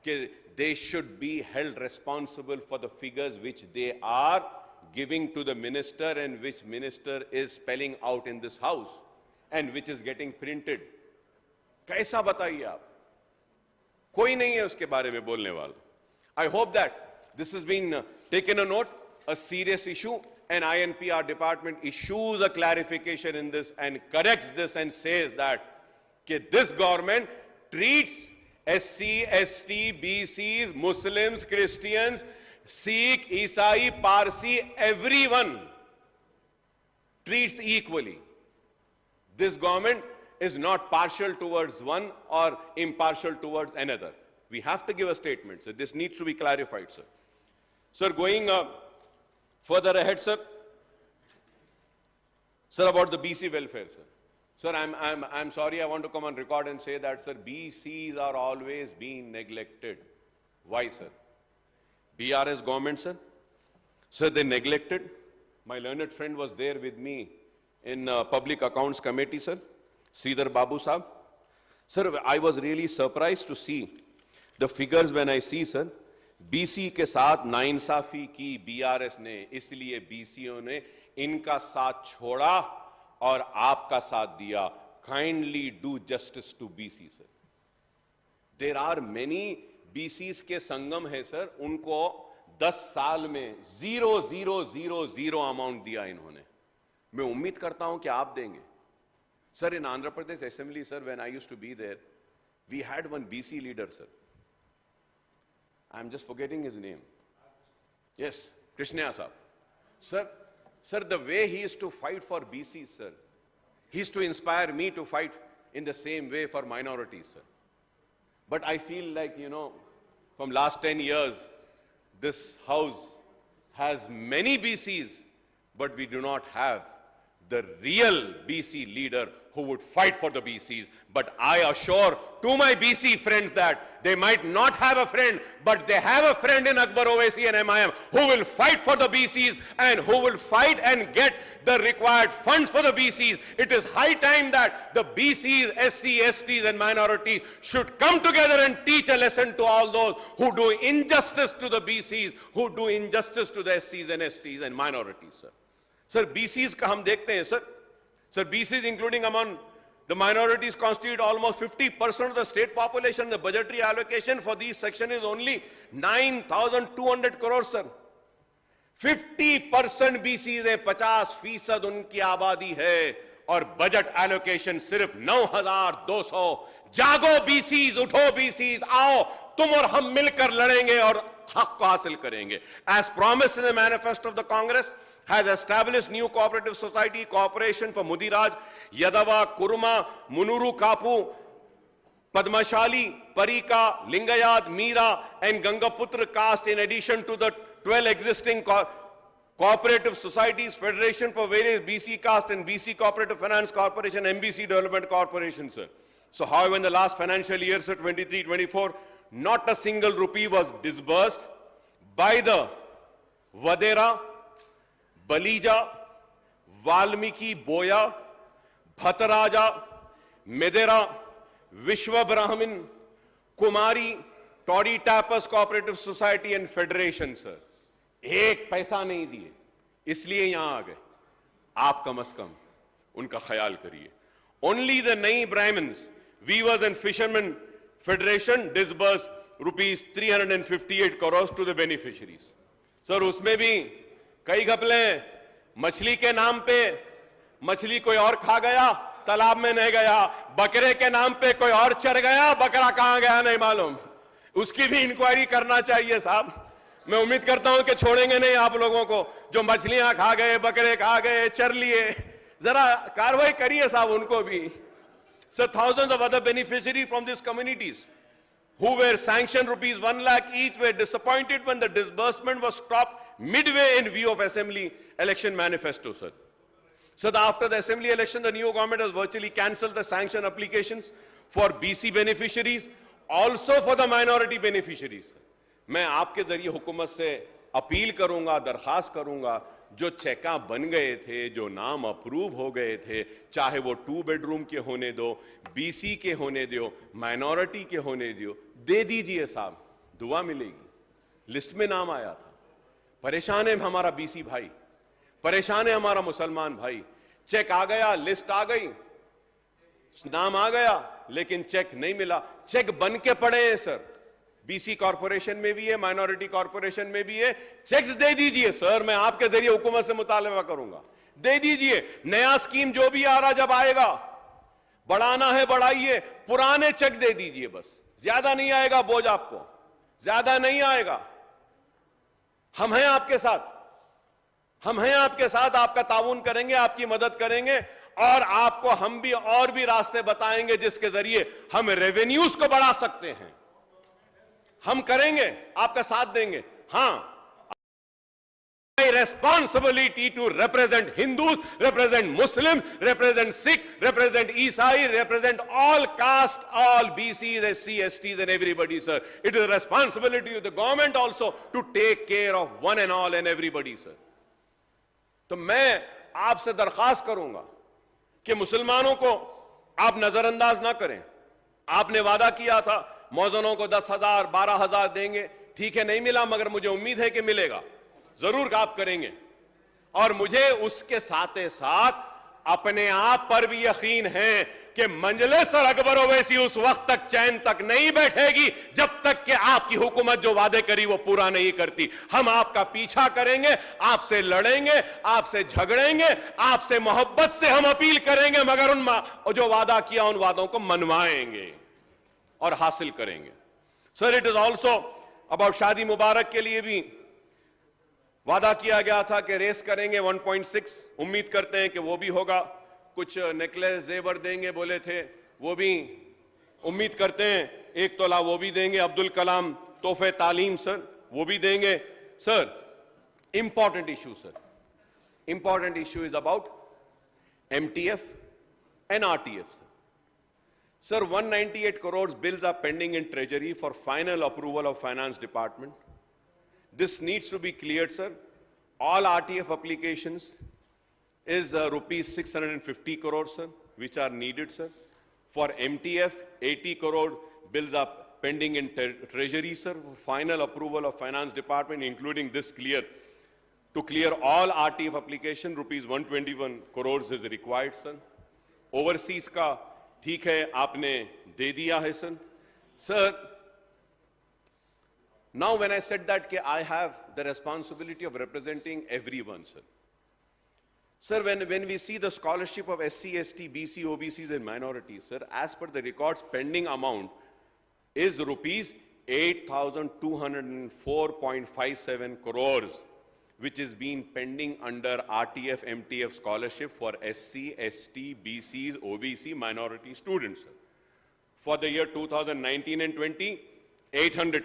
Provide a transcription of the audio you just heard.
they should be held responsible for the figures which they are giving to the minister and which minister is spelling out in this house and which is getting printed. कैसा बताइए आप? कोई नहीं है उसके बारे में बोलने वाला. I hope that this has been taken a note, a serious issue, and INPR department issues a clarification in this and corrects this and says that this government treats SC, ST, BCs, Muslims, Christians, Sikh, Isai, Parsi, everyone treats equally. This government is not partial towards one or impartial towards another. We have to give a statement, so this needs to be clarified, sir. Sir, going further ahead, sir. Sir, about the BC welfare, sir. Sir, I'm sorry, I want to come on record and say that, sir, BCs are always being neglected. Why, sir? BRS government, sir. Sir, they neglected. My learned friend was there with me in Public Accounts Committee, sir. Sridhar Babu Sahab. Sir, I was really surprised to see the figures when I see, sir, BC के साथ नाइंसाफी की BRS ने, इसलिए BCओ ने इनका साथ छोड़ा और आपका साथ दिया. Kindly do justice to BC, sir. There are many BCs के संगम है, sir. उनको 10 साल में 0,000 अमाउंट दिया इन्होंने. मैं उम्मीद करता हूं कि आप देंगे. Sir, in Andhra Pradesh Assembly, sir, when I used to be there, we had one BC leader, sir. I'm just forgetting his name. Yes, Krishnaya Sahab. Sir, the way he used to fight for BC, sir, he used to inspire me to fight in the same way for minorities, sir. But I feel like, from last 10 years, this house has many BCs, but we do not have the real BC leader who would fight for the BCs. But I assure to my BC friends that they might not have a friend, but they have a friend in Akbar Owaisi and MIM who will fight for the BCs and who will fight and get the required funds for the BCs. It is high time that the BCs, SC, STs and minorities should come together and teach a lesson to all those who do injustice to the BCs, who do injustice to the SCs and STs and minorities, sir. Sir, BCs का हम देखते हैं, sir. Sir, BCs including among the minorities constitute almost 50% of the state population. The budgetary allocation for these sections is only 9,200 crores, sir. 50% BCs है, 50% उनकी आबादी है और budget allocation सिर्फ 9,200. जागो BCs, उठो BCs, आओ तुम और हम मिलकर लड़ेंगे और हक को हासिल करेंगे. As promised in the manifesto of the Congress, has established new cooperative society cooperation for Mudiraj, Yadava, Kurma, Munuru Kapu, Padmashali, Parika, Lingayad, Meera and Gangaputra caste in addition to the 12 existing cooperative societies, Federation for various BC caste and BC Cooperative Finance Corporation, MBC Development Corporation, sir. So however, in the last financial year, sir, 23-24, not a single rupee was disbursed by the Vadera, Balija, Valmiki, Boya, Bhattaraja, Medera, Vishwa Brahmin, Kumari, Toddy Tapas Cooperative Society and Federation, sir. एक पैसा नहीं दिए, इसलिए यहां आ गए. आप कम से कम उनका ख्याल करिए. Only the Nai Brahmins, Weavers and Fishermen Federation disbursed rupees 358 crores to the beneficiaries. Sir, उसमें भी कई घपले. मछली के नाम पे मछली कोई और खा गया, तालाब में नहीं गया. बकरे के नाम पे कोई और चर गया, बकरा कहां गया नहीं मालूम. उसकी भी इंक्वायरी करना चाहिए साहब. मैं उम्मीद करता हूं कि छोड़ेंगे नहीं आप लोगों को. जो मछलियां खा गए, बकरे खा गए, चर लिए, जरा कार्रवाई करिए साहब उनको भी. So thousands of other beneficiaries from these communities who were sanctioned rupees 1 lakh each were disappointed when the disbursement was stopped midway in view of assembly election manifesto, sir. So after the assembly election, the new government has virtually cancelled the sanction applications for BC beneficiaries, also for the minority beneficiaries. मैं आपके जरिए हुकूमत से appeal करूंगा, दरखास्त करूंगा, जो चेका बन गए थे, जो नाम अप्रूव हो गए थे, चाहे वो 2 बेडरूम के होने दो, BC के होने दो, माइनॉरिटी के होने दो, दे दीजिए साहब. दुआ मिलेगी। लिस्ट में नाम आया था। परेशान है हमारा बीसी भाई, परेशान है हमारा मुसलमान भाई। चेक आ गया, लिस्ट आ गई, नाम आ गया, लेकिन चेक नहीं मिला। चेक बन के पड़े हैं सर, बीसी कॉर्पोरेशन में भी है, माइनॉरिटी कॉर्पोरेशन में भी है। चेक्स दे दीजिए सर, मैं आपके जरिए हुकूमत से मुतालबा करूंगा, दे दीजिए। नया स्कीम जो भी आ रहा, जब आएगा, बढ़ाना है बढ़ाइए, पुराने चेक दे दीजिए बस। ज्यादा नहीं आएगा बोझ आपको, ज्यादा नहीं आएगा। हम हैं आपके साथ, हम हैं आपके साथ, आपका ताउन करेंगे, आपकी मदद करेंगे, और आपको हम भी और भी रास्ते बताएंगे जिसके जरिए हम रेवेन्यूज को बढ़ा सकते हैं। हम करेंगे, आपका साथ देंगे। हां, responsibility to represent Hindus, represent Muslims, represent Sikh, represent Isai, represent all caste, all BCs, SC, STs and everybody, sir. It is a responsibility of the government also to take care of one and all and everybody, sir. तो मैं आपसे दरखास्त करूंगा कि मुसलमानों को आप नजरअंदाज ना करें। आपने वादा किया था मौजनों को 10,000, 12,000 देंगे, ठीक है, नहीं मिला, मगर मुझे उम्मीद है कि मिलेगा, जरूर आप करेंगे। और मुझे उसके साथ साथ अपने आप पर भी यकीन है कि मंजलिस और अकबर ओवैसी उस वक्त तक चैन तक नहीं बैठेगी जब तक कि आपकी हुकूमत जो वादे करी वो पूरा नहीं करती। हम आपका पीछा करेंगे, आपसे लड़ेंगे, आपसे झगड़ेंगे, आपसे मोहब्बत से हम अपील करेंगे, मगर उन जो वादा किया उन वादों को मनवाएंगे और हासिल करेंगे। Sir, it is also about शादी मुबारक के लिए भी वादा किया गया था कि रेस करेंगे 1.6, उम्मीद करते हैं कि वो भी होगा। कुछ नेकलेस जेवर देंगे बोले थे, वो भी उम्मीद करते हैं 1 तोला वो भी देंगे। अब्दुल कलाम तोहफे तालीम सर, वो भी देंगे। Sir, important issue sir, important issue is about MTF and RTF sir. 198 crores bills are pending in treasury for final approval of finance department. This needs to be cleared, sir. All RTF applications is rupees 650 crores, sir, which are needed, sir. For MTF, 80 crore bills are pending in treasury, sir. For final approval of finance department, including this to clear all RTF application, rupees 121 crores is required, sir. Overseas का ठीक है, आपने दे दिया है, sir. Sir, now when I said that I have the responsibility of representing everyone, sir. Sir, when we see the scholarship of SC, ST, BC, OBCs and minorities, sir, as per the records, pending amount is rupees 8,204.57 crores, which is being pending under RTF, MTF scholarship for SC, ST, BCs, OBC, minority students, sir. For the year 2019 and 20, 800